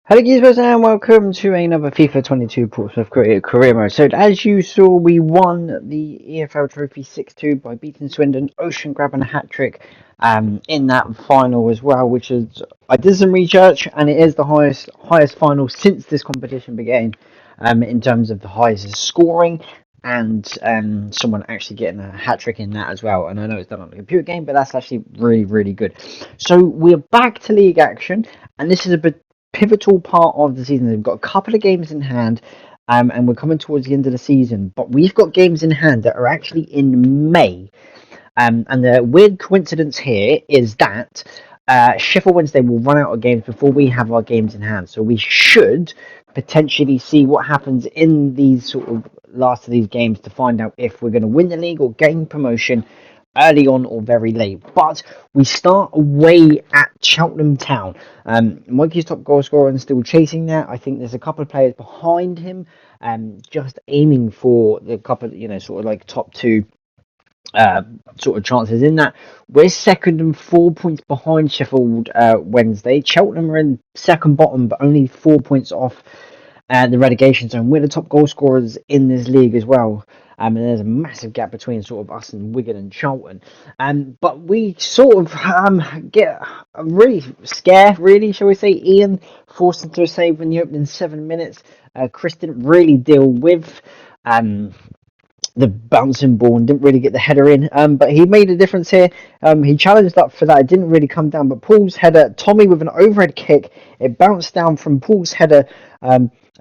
Hello guys and welcome to another FIFA 22 Portsmouth career mode. So as you saw, we won the EFL Trophy 6-2 by beating Swindon, Ocean grabbing a hat-trick in that final as well, which is, I did some research, and it is the highest final since this competition began, in terms of the highest scoring and someone actually getting a hat-trick in that as well. And I know it's done on a computer game, but that's actually really good. So we're back to league action, and this is a bit pivotal part of the season. They've got a couple of games in hand, and we're coming towards the end of the season. But we've got games in hand that are actually in May. And the weird coincidence here is that Sheffield Wednesday will run out of games before we have our games in hand. So we should potentially see what happens in these sort of last of these games to find out if we're going to win the league or gain promotion early on or very late. But we start away at Cheltenham Town. Mikey's top goal scorer and still chasing that. I think there's a couple of players behind him, just aiming for the couple, sort of like top two sort of chances in that. We're second and 4 points behind Sheffield Wednesday. Cheltenham are in second bottom, but only 4 points off the relegation zone. We're the top goal scorers in this league as well. And there's a massive gap between sort of us and Wigan and Charlton. But we sort of get a really scare, really, shall we say. Ian forced into a save in the opening 7 minutes. Chris didn't really deal with the bouncing ball and didn't really get the header in, but he made a difference here. He challenged up for that. It didn't really come down, but Paul's header, Tommy with an overhead kick, it bounced down from Paul's header,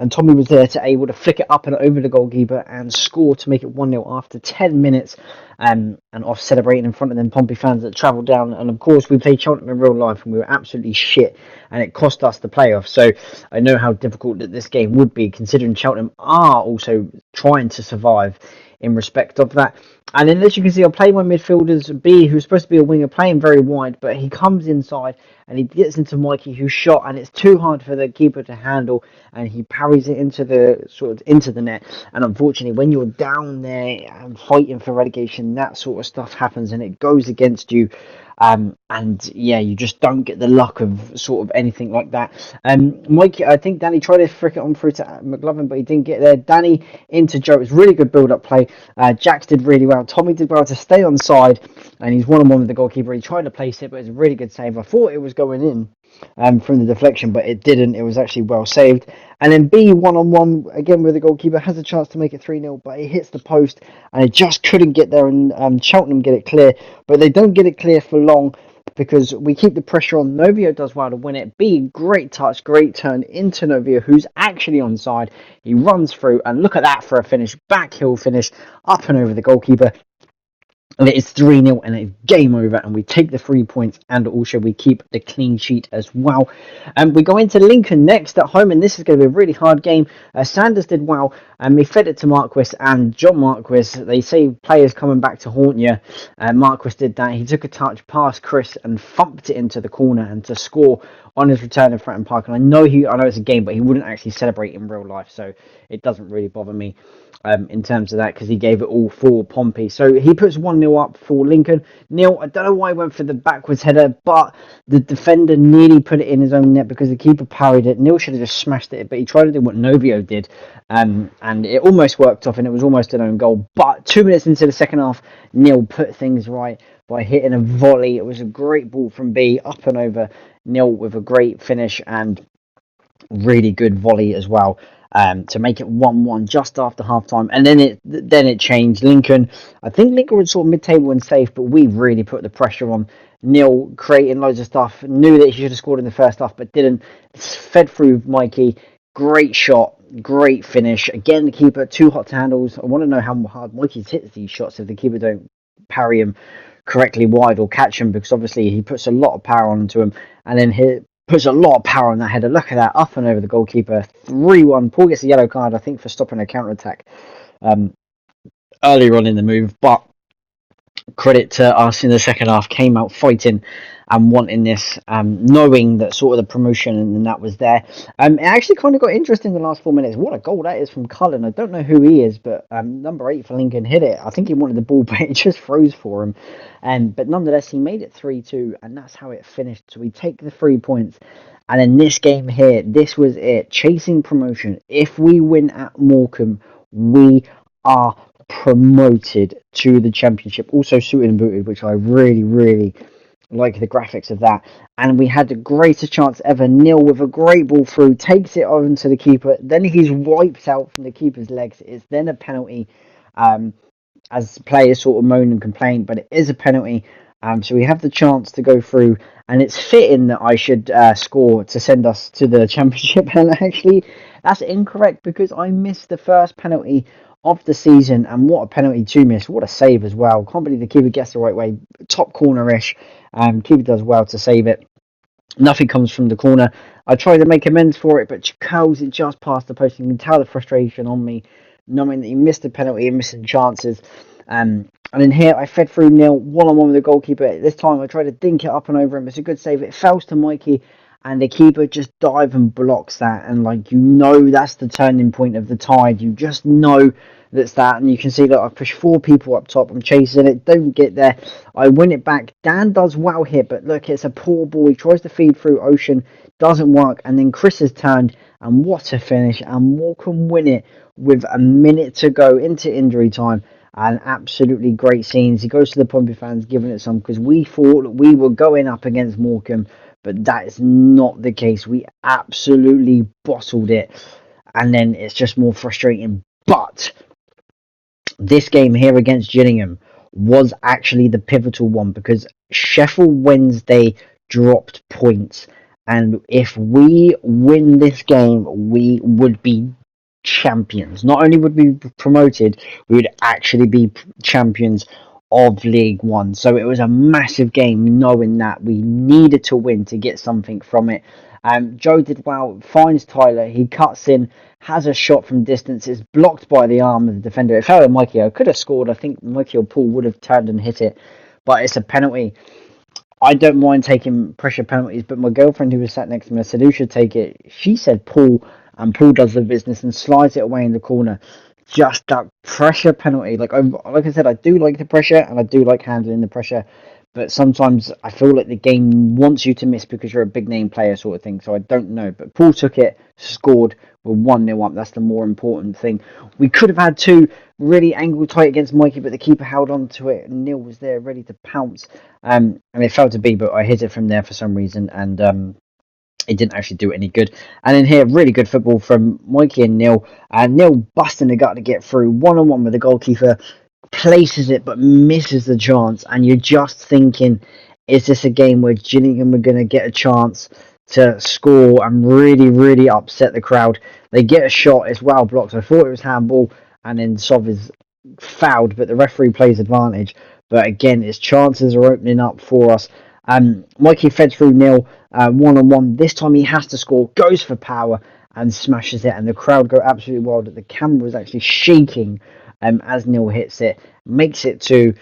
and Tommy was there to able to flick it up and over the goalkeeper and score to make it 1-0 after 10 minutes, and off celebrating in front of them Pompey fans that travelled down. And of course we played Cheltenham in real life and we were absolutely shit, and it cost us the playoff. So I know how difficult that this game would be, considering Cheltenham are also trying to survive in respect of that. And then as you can see, I'm playing my midfielders. B, who's supposed to be a winger, playing very wide, but he comes inside and he gets into Mikey, who's shot, and it's too hard for the keeper to handle, and he parries it into the net. And unfortunately, when you're down there and fighting for relegation, that sort of stuff happens and it goes against you. And yeah, you just don't get the luck of sort of anything like that. Mike, I think Danny tried to frick it on through to McLovin, but he didn't get there. Danny into Joe. It was really good build-up play. Jax did really well. Tommy did well to stay on side, and he's one-on-one with the goalkeeper. He tried to place it, but it's a really good save. I thought it was going in from the deflection, but it didn't. It was actually well saved. And then B, one-on-one again with the goalkeeper, has a chance to make it 3-0, but it hits the post and it just couldn't get there, and Cheltenham get it clear, but they don't get it clear for long because we keep the pressure on. Novio does well to win it. B, great touch, great turn into Novio, who's actually onside. He runs through, and look at that for a finish, back heel finish, up and over the goalkeeper. And it is 3-0 and it's game over, and we take the 3 points, and also we keep the clean sheet as well. And we go into Lincoln next at home, and this is going to be a really hard game. Sanders did well, and he fed it to Marquis and John Marquis. They say players coming back to haunt you. Marquis did that. He took a touch past Chris and thumped it into the corner and to score on his return in Fratton Park. And I know it's a game, but he wouldn't actually celebrate in real life, so it doesn't really bother me in terms of that, because he gave it all for Pompey. So he puts 1-0 up for Lincoln. Neil, I don't know why he went for the backwards header, but the defender nearly put it in his own net because the keeper parried it. Neil should have just smashed it, but he tried to do what Novio did, and it almost worked off, and it was almost an own goal. But 2 minutes into the second half, Neil put things right by hitting a volley. It was a great ball from B, up and over. Neil with a great finish and really good volley as well, to make it 1-1 just after half time. And then it changed. I think Lincoln was sort of mid-table and safe, but we really put the pressure on. Neil creating loads of stuff, knew that he should have scored in the first half, but didn't. It's fed through Mikey, great shot, great finish. Again, the keeper too hot to handle. I want to know how hard Mikey's hits these shots if the keeper don't parry him correctly wide or catch him, because obviously he puts a lot of power onto him, and then puts a lot of power on that header. Look at that, up and over the goalkeeper. 3-1. Paul gets a yellow card, I think, for stopping a counter-attack earlier on in the move. But credit to us in the second half, came out fighting and wanting this, knowing that sort of the promotion and that was there. It actually kind of got interesting in the last 4 minutes. What a goal that is from Cullen. I don't know who he is, but number 8 for Lincoln hit it. I think he wanted the ball, but it just froze for him. But nonetheless, he made it 3-2, and that's how it finished. So we take the 3 points, And in this game here, this was it. Chasing promotion. If we win at Morecambe, we are promoted to the Championship. Also suited and booted, which I really, really like the graphics of that. And we had the greatest chance ever. Neil with a great ball through, takes it on to the keeper. Then he's wiped out from the keeper's legs. It's then a penalty. As players sort of moan and complain, but it is a penalty. So we have the chance to go through, and it's fitting that I should score to send us to the Championship. And actually, that's incorrect because I missed the first penalty of the season, and what a penalty to miss! What a save as well. Can't believe the keeper gets the right way, top corner-ish. Keeper does well to save it. Nothing comes from the corner. I try to make amends for it, but she curls it just past the post. You can tell the frustration on me, knowing that he missed the penalty and missing chances. And in here, I fed through Neil, one-on-one with the goalkeeper. This time, I tried to dink it up and over him. It's a good save. It falls to Mikey, and the keeper just dive and blocks that. And, like, you know that's the turning point of the tide. You just know that's that. And you can see that I push 4 people up top. I'm chasing it. Don't get there. I win it back. Dan does well here, but look, it's a poor ball. He tries to feed through Ocean. Doesn't work. And then Chris has turned. And what a finish. And Morecambe win it with a minute to go into injury time. And absolutely great scenes. He goes to the Pompey fans, giving it some, because we thought we were going up against Morecambe, but that is not the case. We absolutely bottled it, and then it's just more frustrating. But this game here against Gillingham was actually the pivotal one, because Sheffield Wednesday dropped points, and if we win this game, we would be champions. Not only would we be promoted, we would actually be champions of League One. So it was a massive game, knowing that we needed to win to get something from it. Joe did well, finds Tyler, he cuts in, has a shot from distance, it's blocked by the arm of the defender. If I were Mikey, I could have scored. I think Mikey or Paul would have turned and hit it, but it's a penalty. I don't mind taking pressure penalties, but my girlfriend who was sat next to me, I said, who should take it? She said Paul, and Paul does the business and slides it away in the corner. Just that pressure penalty. Like I said, I do like the pressure, and I do like handling the pressure, but sometimes I feel like the game wants you to miss because you're a big name player sort of thing, so I don't know. But Paul took it, scored, we're 1-0 up. That's the more important thing. We could have had 2 really angled tight against Mikey, but the keeper held on to it, and Neil was there ready to pounce. And it fell to be, but I hit it from there for some reason, and it didn't actually do any good. And in here, really good football from Mikey and Neil. And Neil busting the gut to get through, 1-on-1 with the goalkeeper, places it but misses the chance. And you're just thinking, is this a game where Gillingham are going to get a chance to score and really, really upset the crowd? They get a shot, it's well blocked. I thought it was handball, and then Sov is fouled, but the referee plays advantage. But again, his chances are opening up for us. Mikey fed through Neil, 1-on-1. This time he has to score, goes for power and smashes it, and the crowd go absolutely wild. The camera was actually shaking as Neil hits it, makes it to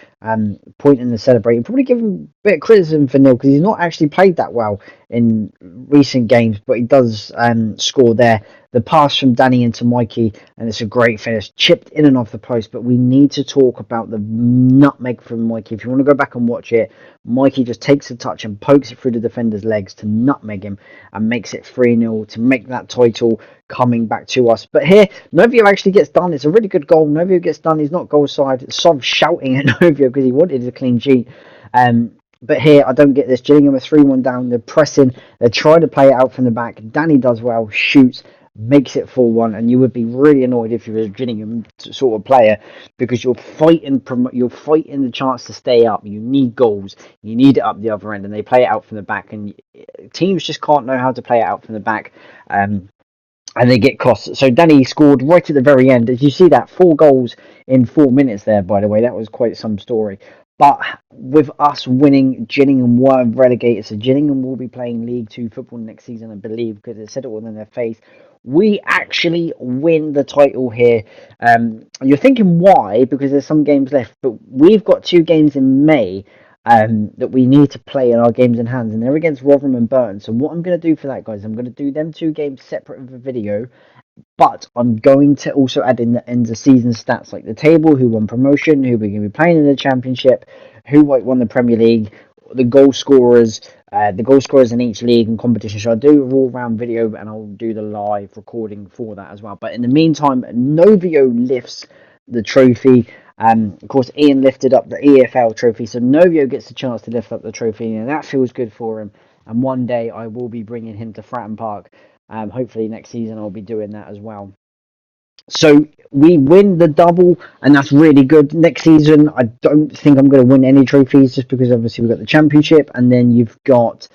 pointing and celebrating. Probably give him a bit of criticism for Neil because he's not actually played that well in recent games, but he does score there. The pass from Danny into Mikey, and it's a great finish, chipped in and off the post. But we need to talk about the nutmeg from Mikey. If you want to go back and watch it, Mikey just takes a touch and pokes it through the defender's legs to nutmeg him and makes it 3-0 to make that title coming back to us. But here, Novio actually gets done. It's a really good goal. Novio gets done. He's not goal side. Sov shouting at Novio because he wanted a clean sheet. But here, I don't get this. Gillingham are 3-1 down. They're pressing. They're trying to play it out from the back. Danny does well, shoots, makes it 4-1, and you would be really annoyed if you were a Gillingham sort of player because you're fighting the chance to stay up. You need goals. You need it up the other end, and they play it out from the back, and teams just can't know how to play it out from the back. And they get costs. So Danny scored right at the very end. As you see that, 4 goals in 4 minutes there, by the way. That was quite some story. But with us winning, Gillingham were relegated. So Gillingham will be playing League 2 football next season, I believe, because they said it all in their face. We actually win the title here. You're thinking why? Because there's some games left. But we've got 2 games in May that we need to play in our games in hand, and they're against Rotherham and Burton. So what I'm going to do for that, guys, I'm going to do them 2 games separate of a video, but I'm going to also add in the end of season stats like the table, who won promotion, who we're going to be playing in the Championship, who won the Premier League, the goal scorers in each league and competition. So I'll do a all-round video and I'll do the live recording for that as well. But in the meantime, Novio lifts the trophy. Of course, Ian lifted up the EFL trophy, so Novio gets the chance to lift up the trophy, and that feels good for him. And one day I will be bringing him to Fratton Park. Hopefully next season I'll be doing that as well. So we win the double, and that's really good. Next season, I don't think I'm going to win any trophies, just because obviously we've got the championship, and then you've got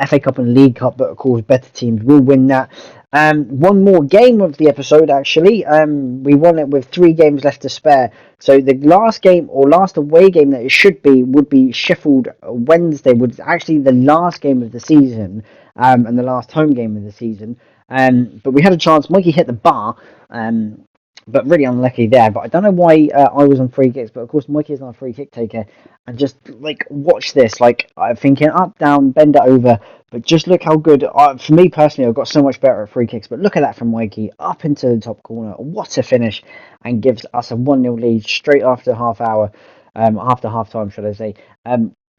FA Cup and League Cup, but of course better teams will win that. One more game of the episode, actually. We won it with 3 games left to spare. So the last game, or last away game that it should be, would be Sheffield Wednesday, which is actually the last game of the season, and the last home game of the season. But we had a chance. Mikey hit the bar, but really unlucky there. But I don't know why I was on free kicks. But of course, Mikey is not a free kick taker. And just like watch this, like I'm thinking up, down, bend it over. But just look how good. For me personally, I've got so much better at free kicks. But look at that from Mikey, up into the top corner. What a finish! And gives us a 1-0 lead straight after after half time, should I say?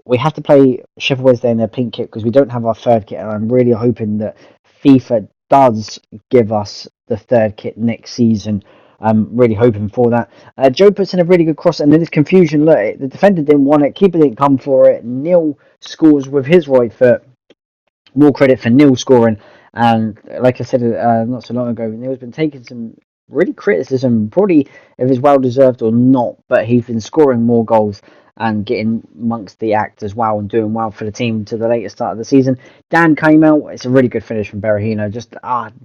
We have to play Sheffield Wednesday in their pink kit because we don't have our third kit, and I'm really hoping that FIFA does give us the third kit next season. I'm really hoping for that. Joe puts in a really good cross, and then there's confusion. Look, the defender didn't want it, keeper didn't come for it. Neil scores with his right foot. More credit for Neil scoring. And like I said not so long ago, Neil's been taking some really criticism, probably if it's well deserved or not, but he's been scoring more goals and getting amongst the act as well and doing well for the team to the later start of the season. Dan came out. It's a really good finish from Berahino. Just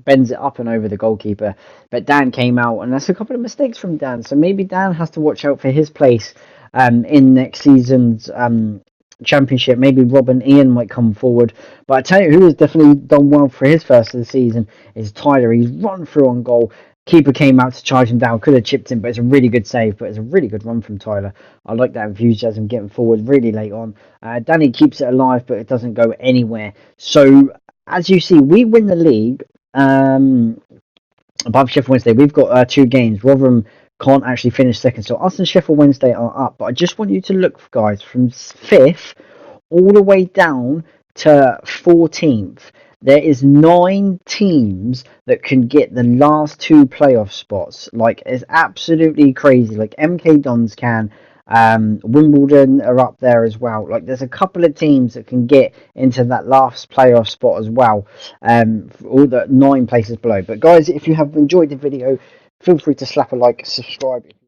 bends it up and over the goalkeeper. But Dan came out, and that's a couple of mistakes from Dan. So maybe Dan has to watch out for his place in next season's championship. Maybe Rob and Ian might come forward. But I tell you who has definitely done well for his first of the season is Tyler. He's run through on goal. Keeper came out to charge him down, could have chipped him, but it's a really good save. But it's a really good run from Tyler. I like that enthusiasm getting forward really late on. Danny keeps it alive, but it doesn't go anywhere. So as you see, we win the league. Above Sheffield Wednesday, we've got 2 games. Rotherham can't actually finish second, so us and Sheffield Wednesday are up. But I just want you to look, guys, from 5th all the way down to 14th. There is 9 teams that can get the last 2 playoff spots. Like, it's absolutely crazy. Like, MK Dons can. Wimbledon are up there as well. Like, there's a couple of teams that can get into that last playoff spot as well. For all the 9 places below. But guys, if you have enjoyed the video, feel free to slap a like, subscribe.